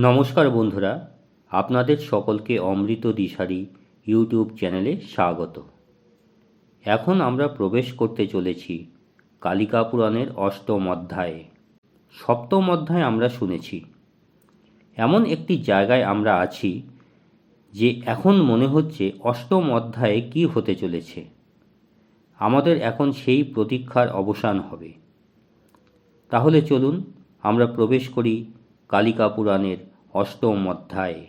নমস্কার বন্ধুরা, আপনাদের সকলকে অমৃত দিশারি ইউটিউব চ্যানেলে স্বাগত। এখন আমরা প্রবেশ করতে চলেছি কালিকা পুরাণের অষ্টম অধ্যায়ে। সপ্তম অধ্যায় আমরা শুনেছি। এমন একটি জায়গায় আমরা আছি যে এখন মনে হচ্ছে অষ্টম অধ্যায়ে কি হতে চলেছে। আমাদের এখন সেই প্রতীক্ষার অবসান হবে। তাহলে চলুন আমরা প্রবেশ করি কালিকা পুরাণের অষ্টম অধ্যায়ে।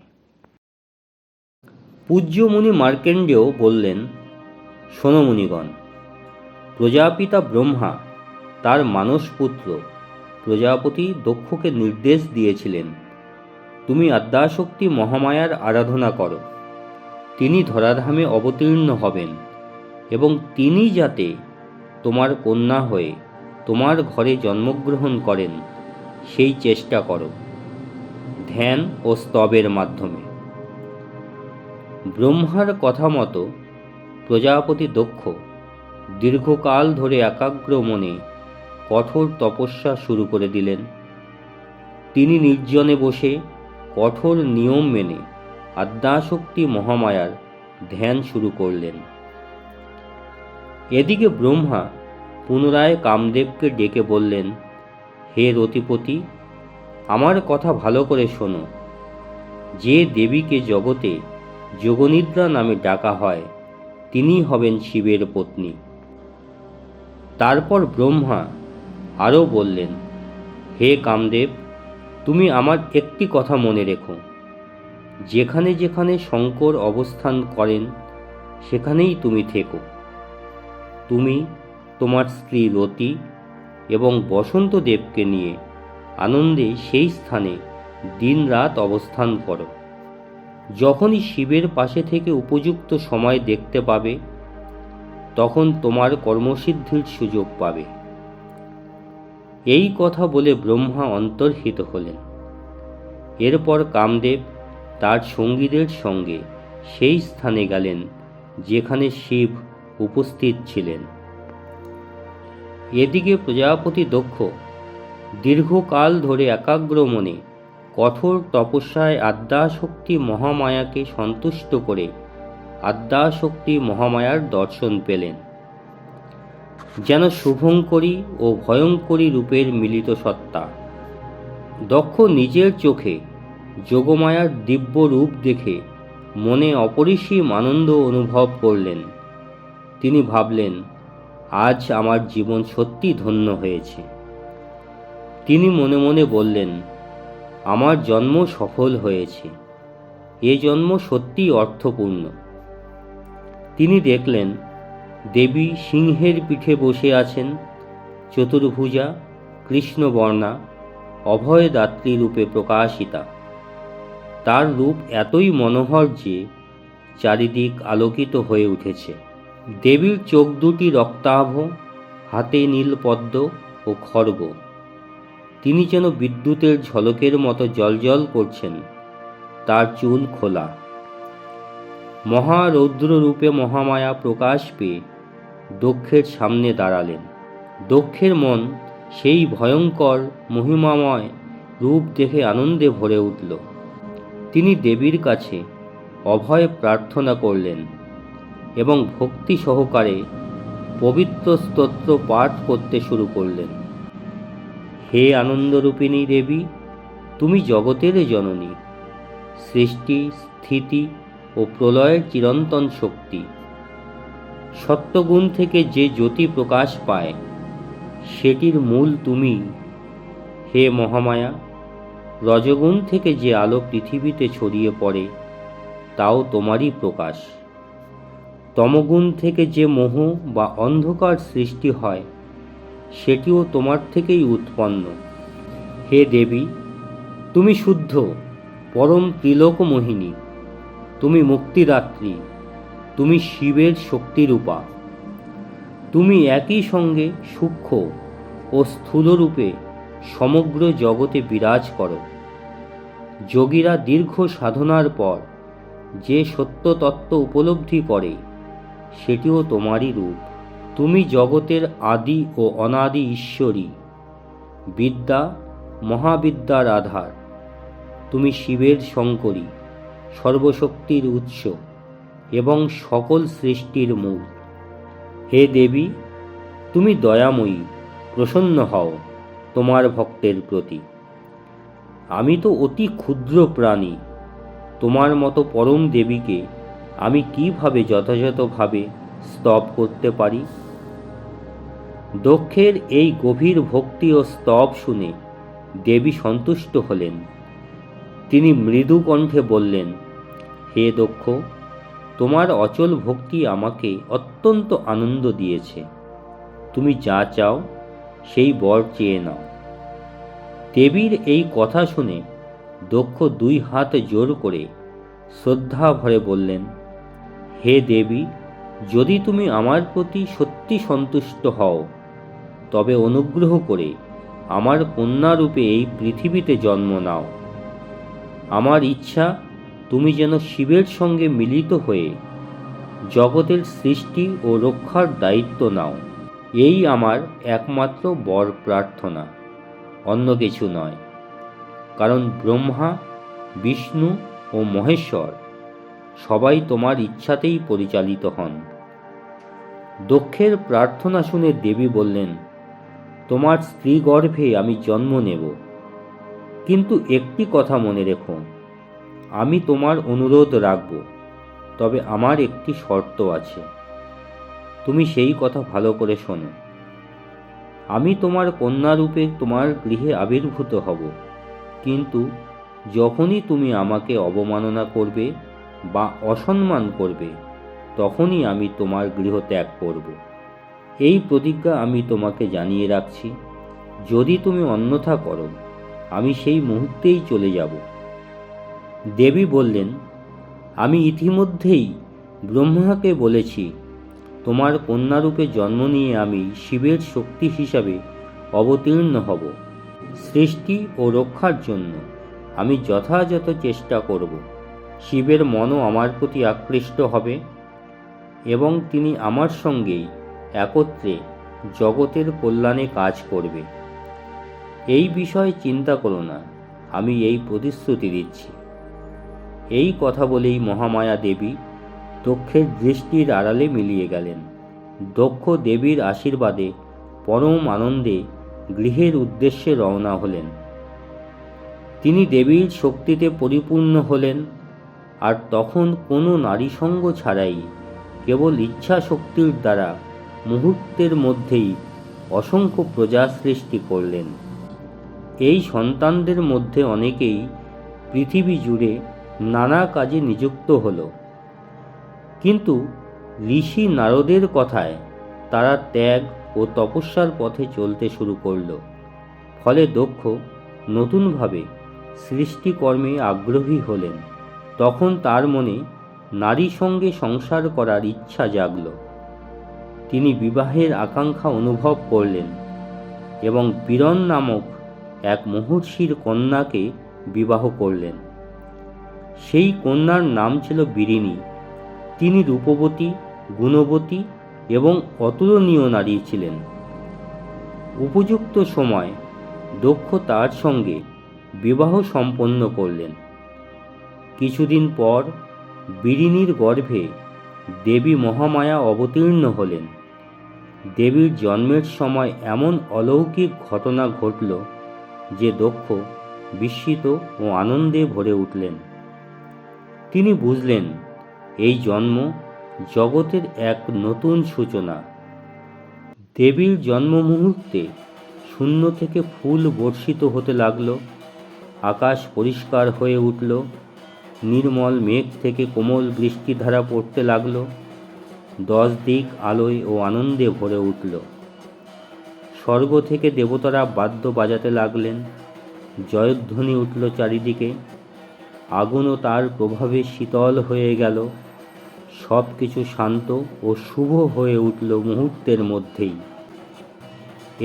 পূজ্য মুনি মার্কেন্ডেয় বললেন, শোনো মুনিগণ, প্রজাপিতা ব্রহ্মা তার মানসপুত্র প্রজাপতি দক্ষকে নির্দেশ দিয়েছিলেন, তুমি আদ্যাশক্তি মহামায়ার আরাধনা করো। তিনি ধরাধামে অবতীর্ণ হবেন এবং তিনি যাতে তোমার কন্যা হয়ে তোমার ঘরে জন্মগ্রহণ করেন সেই চেষ্টা করো, ধ্যান ও স্তবের মাধ্যমে। ব্রহ্মার কথা মতো প্রজাপতি দক্ষ দীর্ঘকাল ধরে একাগ্র মনে কঠোর তপস্যা শুরু করে দিলেন। তিনি নির্জনে বসে কঠোর নিয়ম মেনে আদ্যাশক্তি মহামায়ার ধ্যান শুরু করলেন। এদিকে ব্রহ্মা পুনরায় কামদেবকে ডেকে বললেন, হে রতিপতি, আমার কথা ভালো করে শোনো। যে দেবীকে জগতে যোগনিদ্রা নামে ডাকা হয় তিনি হবেন শিবের পত্নী। তারপর ব্রহ্মা আরও বললেন, হে কামদেব, তুমি আমার একটি কথা মনে রেখো। যেখানে যেখানে শঙ্কর অবস্থান করেন সেখানেই তুমি থেকো। তুমি তোমার স্ত্রী রতি এবং বসন্ত দেবকে নিয়ে আনন্দে সেই স্থানে দিনরাত অবস্থান করো। যখনই শিবের পাশে থেকে উপযুক্ত সময় দেখতে পাবে তখন তোমার কর্মসিদ্ধির সুযোগ পাবে। এই কথা বলে ব্রহ্মা অন্তর্হিত হলেন। এরপর কামদেব তার সঙ্গীদের সঙ্গে সেই স্থানে গেলেন যেখানে শিব উপস্থিত ছিলেন। এদিকে প্রজাপতি দক্ষ দীর্ঘকাল ধরে একাগ্র মনে কঠোর তপস্যায় আদ্যাশক্তি মহামায়াকে সন্তুষ্ট করে আদ্যাশক্তি মহামায়ার দর্শন পেলেন। যেন শুভঙ্করী ও ভয়ঙ্করী রূপের মিলিত সত্তা। দক্ষ নিজের চোখে যোগমায়ার দিব্য রূপ দেখে মনে অপরিসীম আনন্দ অনুভব করলেন। তিনি ভাবলেন, আজ আমার জীবন সত্যি ধন্য হয়েছে। তিনি মনে মনে বললেন, আমার জন্ম সফল হয়েছে, এ জন্ম সত্যিই অর্থপূর্ণ। তিনি দেখলেন দেবী সিংহের পিঠে বসে আছেন, চতুর্ভুজা, কৃষ্ণবর্ণা, অভয়দাত্রী রূপে প্রকাশিতা। তার রূপ এতই মনোহর যে চারিদিক আলোকিত হয়ে উঠেছে। দেবীর চোখ দুটি রক্তাভ, হাতে নীলপদ্ম ও খড়গ। তিনি যেন বিদ্যুতের ঝলকের মতো জ্বলজ্বল করছেন। তার চুল খোলা। মহারৌদ্র রূপে মহামায়া প্রকাশ পেয়ে দক্ষের সামনে দাঁড়ালেন। দক্ষের মন সেই ভয়ঙ্কর মহিমাময় রূপ দেখে আনন্দে ভরে উঠল। তিনি দেবীর কাছে অভয় প্রার্থনা করলেন এবং ভক্তি সহকারে পবিত্র স্তোত্র পাঠ করতে শুরু করলেন। হে আনন্দরূপিণী দেবী, তুমি জগতের জননী, সৃষ্টি, স্থিতি ও প্রলয়ের চিরন্তন শক্তি। সত্যগুণ থেকে যে জ্যোতি প্রকাশ পায় সেটির মূল তুমি। হে মহামায়া, রজগুণ থেকে যে আলো পৃথিবীতে ছড়িয়ে পড়ে তাও তোমারই প্রকাশ। তমগুণ থেকে যে মোহ বা অন্ধকার সৃষ্টি হয় সেটিও তোমার থেকেই উৎপন্ন। হে দেবী, তুমি শুদ্ধ, পরম ত্রিলোকমোহিনী, তুমি মুক্তিদাত্রী, তুমি শিবের শক্তিরূপা। তুমি একই সঙ্গে সূক্ষ্ম ও স্থূল রূপে সমগ্র জগতে বিরাজ করো। যোগীরা দীর্ঘ সাধনার পর যে সত্য তত্ত্ব উপলব্ধি করে সেটিও তোমারই রূপ। তুমি জগতের আদি ও অনাদি ঈশ্বরী, বিদ্যা, মহাবিদ্যার আধার। তুমি শিবের শঙ্করী, সর্বশক্তির উৎস এবং সকল সৃষ্টির মূল। হে দেবী, তুমি দয়াময়ী, প্রসন্ন হও তোমার ভক্তের প্রতি। আমি তো অতি ক্ষুদ্র প্রাণী, তোমার মতো পরম দেবীকে আমি কিভাবে যথাযথভাবে স্তব করতে পারি? দক্ষের এই গভীর ভক্তি ও স্তব শুনে দেবী সন্তুষ্ট হলেন। তিনি মৃদু কণ্ঠে বললেন, হে দক্ষ, তোমার অচল ভক্তি আমাকে অত্যন্ত আনন্দ দিয়েছে। তুমি যা চাও সেই বর চেয়ে নাও। দেবীর এই কথা শুনে দক্ষ 2 হাত জোর করে শ্রদ্ধা ভরে বললেন, হে দেবী, যদি তুমি আমার প্রতি সত্যি সন্তুষ্ট হও তবে অনুগ্রহ করে আমার কন্যারূপে এই পৃথিবীতে জন্ম নাও। আমার ইচ্ছা তুমি যেন শিবের সঙ্গে মিলিত হয়ে জগতের সৃষ্টি ও রক্ষার দায়িত্ব নাও। এই আমার একমাত্র বর প্রার্থনা, অন্য কিছু নয়। কারণ ব্রহ্মা, বিষ্ণু ও মহেশ্বর সবাই তোমার ইচ্ছাতেই পরিচালিত হন। দক্ষের প্রার্থনা শুনে দেবী বললেন, তোমার স্ত্রী গর্ভে আমি জন্ম নেব, কিন্তু একটি কথা মনে রেখো, আমি তোমার অনুরোধ রাখব, তবে আমার একটি শর্ত আছে। তুমি সেই কথা ভালো করে শোনো। আমি তোমার কন্যারূপে তোমার গৃহে আবির্ভূত হব, কিন্তু যখনই তুমি আমাকে অবমাননা করবে বা অসম্মান করবে তখনই আমি তোমার গৃহ ত্যাগ করব। এই প্রতিজ্ঞা আমি তোমাকে জানিয়ে রাখছি। যদি তুমি অন্যথা করো আমি সেই মুহূর্তেই চলে যাব। দেবী বললেন, আমি ইতিমধ্যেই ব্রহ্মাকে বলেছি, তোমার কন্যারূপে জন্ম নিয়ে আমি শিবের শক্তি হিসাবে অবতীর্ণ হব। সৃষ্টি ও রক্ষার জন্য আমি যথাযথ চেষ্টা করব। শিবের মনও আমার প্রতি আকৃষ্ট হবে এবং তিনি আমার সঙ্গেই একত্রে জগতের কল্যাণে কাজ করবে। এই বিষয়ে চিন্তা করো না, আমি এই প্রতিশ্রুতি দিচ্ছি। এই কথা বলেই মহামায়া দেবী দক্ষের দৃষ্টির আড়ালে মিলিয়ে গেলেন। দক্ষ দেবীর আশীর্বাদে পরম আনন্দে গৃহের উদ্দেশ্যে রওনা হলেন। তিনি দেবীর শক্তিতে পরিপূর্ণ হলেন, আর তখন কোনো নারী সঙ্গ ছাড়াই কেবল ইচ্ছা শক্তির দ্বারা মুহূর্তের মধ্যেই অসংখ্য প্রজা সৃষ্টি করলেন। এই সন্তানদের মধ্যে অনেকেই পৃথিবী জুড়ে নানা কাজে নিযুক্ত হল, কিন্তু ঋষি নারদের কথায় তারা ত্যাগ ও তপস্যার পথে চলতে শুরু করল। ফলে দক্ষ নতুনভাবে সৃষ্টিকর্মে আগ্রহী হলেন। তখন তার মনে নারী সঙ্গে সংসার করার ইচ্ছা জাগল। তিনি বিবাহের আকাঙ্ক্ষা অনুভব করলেন এবং বীরন নামক এক মহর্ষির কন্যাকে বিবাহ করলেন। সেই কন্যার নাম ছিল বীরিনী। তিনি রূপবতী, গুণবতী এবং অতুলনীয় নারী ছিলেন। উপযুক্ত সময় দক্ষ তার সঙ্গে বিবাহ সম্পন্ন করলেন। কিছুদিন পর বীরিনীর গর্ভে দেবী মহামায়া অবতীর্ণ হলেন। দেবীর জন্মের সময় এমন অলৌকিক ঘটনা ঘটল যে দক্ষ বিস্মিত ও আনন্দে ভরে উঠলেন। তিনি বুঝলেন এই জন্ম জগতের এক নতুন সূচনা। দেবীর জন্ম মুহূর্তে শূন্য থেকে ফুল বর্ষিত হতে লাগল, আকাশ পরিষ্কার হয়ে উঠল, নির্মল মেঘ থেকে কোমল বৃষ্টিধারা পড়তে লাগল, 10 দিক আলোয় ও আনন্দে ভরে উঠল। স্বর্গ থেকে দেবতারা বাদ্য বাজাতে লাগলেন, জয়ধ্বনি উঠল চারিদিকে, আগুনও তার প্রভাবে শীতল হয়ে গেল। সব কিছু শান্ত ও শুভ হয়ে উঠল মুহূর্তের মধ্যেই।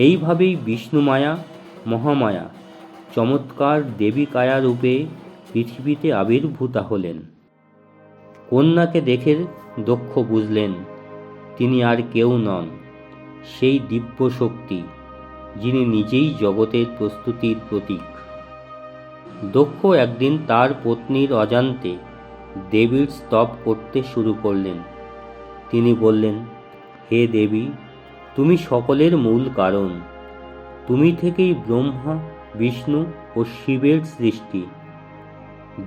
এইভাবেই বিষ্ণুমায়া মহামায়া চমৎকার দেবী কায়া রূপে পৃথিবীতে আবির্ভূতা হলেন। কন্যাকে দেখে দক্ষ বুঝলেন তিনি আর কেউ নন, সেই দিব্য শক্তি যিনি নিজেই জগতের প্রস্তুতির প্রতীক। দক্ষ একদিন তার পত্নীর অজান্তে দেবীর স্তব করতে শুরু করলেন। তিনি বললেন, হে দেবী, তুমি সকলের মূল কারণ। তুমি থেকেই ব্রহ্মা, বিষ্ণু ও শিবের সৃষ্টি।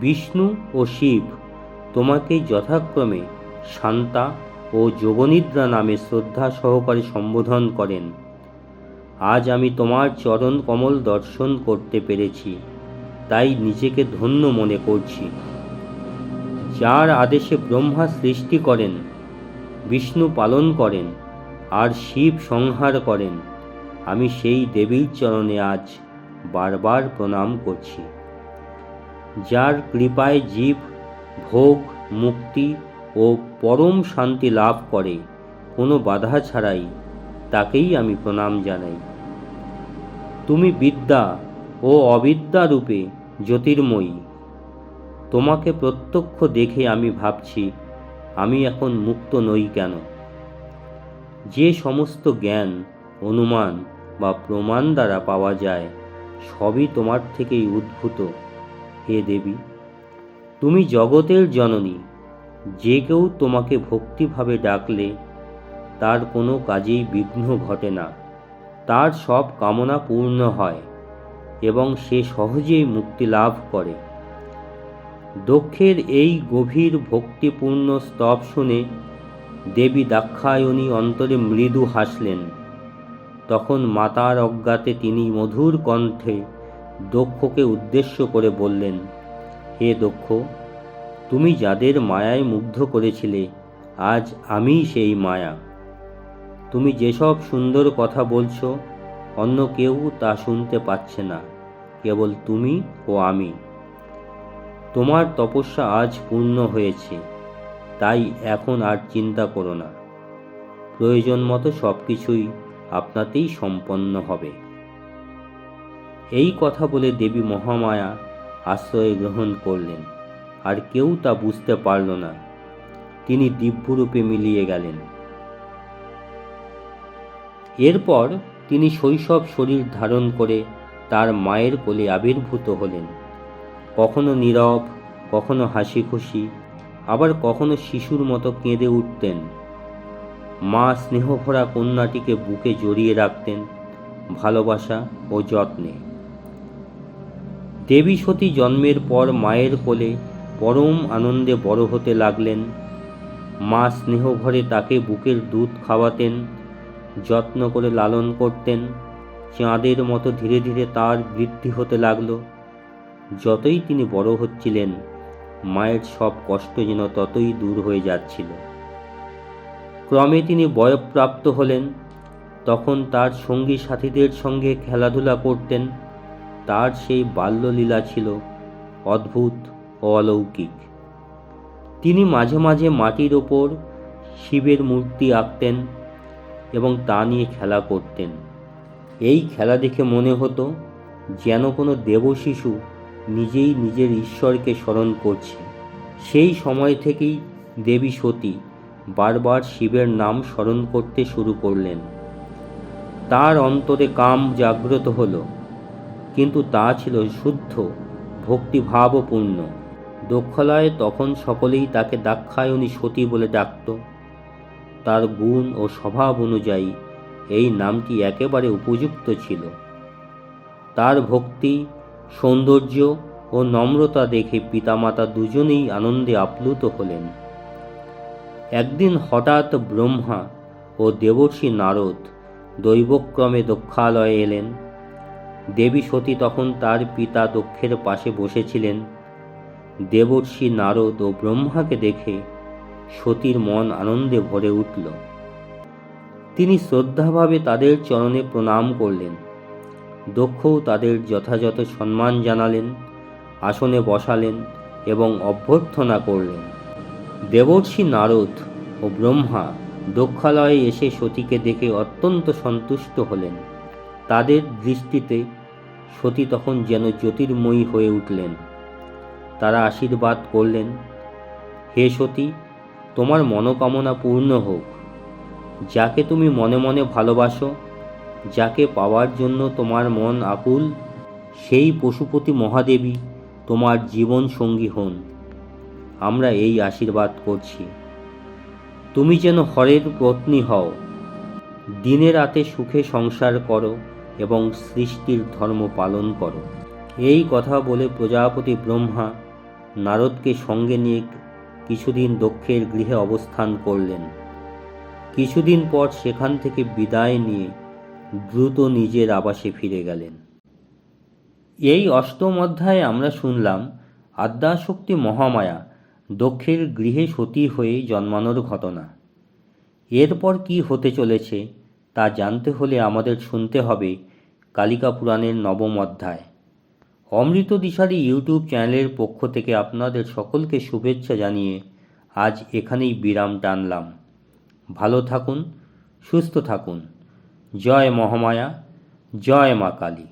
বিষ্ণু ও শিব তোমাকে যথাক্রমে শান্তা ও যোগনিদ্রা নামে শ্রদ্ধা সহকারে সম্বোধন করেন। আজ আমি তোমার চরণ কমল দর্শন করতে পেরেছি, তাই নিজেকে ধন্য মনে করছি। যার আদেশে ব্রহ্মা সৃষ্টি করেন, বিষ্ণু পালন করেন আর শিব সংহার করেন, আমি সেই দেবীর চরণে আজ বারবার প্রণাম করছি। যার কৃপায় জীব ভোগ, মুক্তি ও পরম শান্তি লাভ করে কোনো বাধা ছাড়াই, তাকেই আমি প্রণাম জানাই। তুমি বিদ্যা ও অবিদ্যা রূপে জ্যোতির্ময়ী। তোমাকে প্রত্যক্ষ দেখে আমি ভাবছি, আমি এখন মুক্ত নই কেন? যে সমস্ত জ্ঞান, অনুমান বা প্রমাণ দ্বারা পাওয়া যায়, সবই তোমার থেকেই উদ্ভূত। হে দেবী, তুমি জগতের জননী। যে কেউ তোমাকে ভক্তিভাবে ডাকলে তার কোনো কাজেই বিঘ্ন ঘটে না, তার সব কামনা পূর্ণ হয় এবং সে সহজেই মুক্তি লাভ করে। দক্ষের এই গভীর ভক্তিপূর্ণ স্তব শুনে দেবী দাক্ষায়ণী অন্তরে মৃদু হাসলেন। তখন মাতার অজ্ঞাতে তিনি মধুর কণ্ঠে দক্ষকে উদ্দেশ্য করে বললেন, হে দক্ষ, তুমি যাদের মায়ায় মুগ্ধ করেছিলে, আজ আমিই সেই মায়া। তুমি যেসব সুন্দর কথা বলছো, অন্য কেউ তা শুনতে পাচ্ছে না, কেবল তুমি ও আমি। তোমার তপস্যা আজ পূর্ণ হয়েছে, তাই এখন আর চিন্তা করো না। প্রয়োজন মতো সব কিছুই আপনাতেই সম্পন্ন হবে। এই কথা বলে দেবী মহামায়া আশ্রয় গ্রহণ করলেন, আর কেউ তা বুঝতে পারল না। তিনি দিব্যরূপে মিলিয়ে গেলেন। এরপর তিনি শৈশব শরীর ধারণ করে তার মায়ের কোলে আবির্ভূত হলেন। কখনো নীরব, কখনো হাসি খুশি, আবার কখনো শিশুর মতো কেঁদে উঠতেন। মা স্নেহভরা কন্যাটিকে বুকে জড়িয়ে রাখতেন ভালোবাসা ও যত্নে। দেবী সতী জন্মের পর মায়ের কোলে পরম আনন্দে বড় হতে লাগলেন। মা স্নেহভরে তাকে বুকের দুধ খাওয়াতেন, যত্ন করে লালন করতেন। চাঁদের মতো ধীরে ধীরে তার বৃদ্ধি হতে লাগল। যতই তিনি বড় হচ্ছিলেন, মায়ের সব কষ্ট যেন ততই দূর হয়ে যাচ্ছিল। ক্রমে তিনি বয়ঃপ্রাপ্ত হলেন। তখন তার সঙ্গী সাথীদের সঙ্গে খেলাধুলা করতেন। তার সেই বাল্যলীলা ছিল অদ্ভুত ও অলৌকিক। তিনি মাঝে মাঝে মাটির ওপর শিবের মূর্তি আঁকতেন এবং তা নিয়ে খেলা করতেন। এই খেলা দেখে মনে হতো যেন কোনো দেবশিশু নিজেই নিজের ঈশ্বরকে স্মরণ করছে। সেই সময় থেকেই দেবী সতী বারবার শিবের নাম স্মরণ করতে শুরু করলেন। তার অন্তরে কাম জাগ্রত হলো, কিন্তু তা ছিল শুদ্ধ ভক্তিভাবপূর্ণ। দক্ষালয়ে তখন সকলেই তাকে দাক্ষায়ণী সতী বলে ডাকত। তার গুণ ও স্বভাব অনুযায়ী এই নামটি একেবারে উপযুক্ত ছিল। তার ভক্তি, সৌন্দর্য ও নম্রতা দেখে পিতামাতা দুজনেই আনন্দে আপ্লুত হলেন। একদিন হঠাৎ ব্রহ্মা ও দেবর্ষি নারদ দৈবক্রমে দক্ষালয়ে এলেন। দেবী সতী তখন তার পিতা দক্ষের পাশে বসেছিলেন। দেবর্ষি নারদ ও ব্রহ্মাকে দেখে সতীর মন আনন্দে ভরে উঠল। তিনি শ্রদ্ধাভাবে তাদের চরণে প্রণাম করলেন। দক্ষও তাদের যথাযথ সম্মান জানালেন, আসনে বসালেন এবং অভ্যর্থনা করলেন। দেবর্ষি নারদ ও ব্রহ্মা দক্ষালয়ে এসে সতীকে দেখে অত্যন্ত সন্তুষ্ট হলেন। তাদের দৃষ্টিতে সতী তখন যেন জ্যোতির্ময়ী হয়ে উঠলেন। তারা আশীর্বাদ করলেন, হে সতী, তোমার মনোকামনা পূর্ণ হোক। যাকে তুমি মনে মনে ভালোবাসো, যাকে পাওয়ার জন্য তোমার মন আকুল, সেই পশুপতি মহাদেবী তোমার জীবন সঙ্গী হন। আমরা এই আশীর্বাদ করছি। তুমি যেন হরের পত্নী হও, দিনে রাতে সুখে সংসার করো এবং সৃষ্টির ধর্ম পালন করো। এই কথা বলে প্রজাপতি ব্রহ্মা নারদকে সঙ্গে নিয়ে কিছুদিন দক্ষের গৃহে অবস্থান করলেন। কিছুদিন পর সেখান থেকে বিদায় নিয়ে দ্রুত নিজের আবাসে ফিরে গেলেন। এই অষ্টম অধ্যায়ে আমরা শুনলাম আদ্যাশক্তি মহামায়া দক্ষের গৃহে সতী হয়ে জন্মানোর ঘটনা। এরপর কি হতে চলেছে তা জানতে হলে আমাদের শুনতে হবে কালিকা পুরাণের নবম অধ্যায়। অমৃত দিশারি ইউটিউব চ্যানেলের পক্ষ থেকে আপনাদের সকলকে শুভেচ্ছা জানিয়ে আজ এখানেই বিরাম টানলাম। ভালো থাকুন, সুস্থ থাকুন। জয় মহামায়া, জয় মা কালী।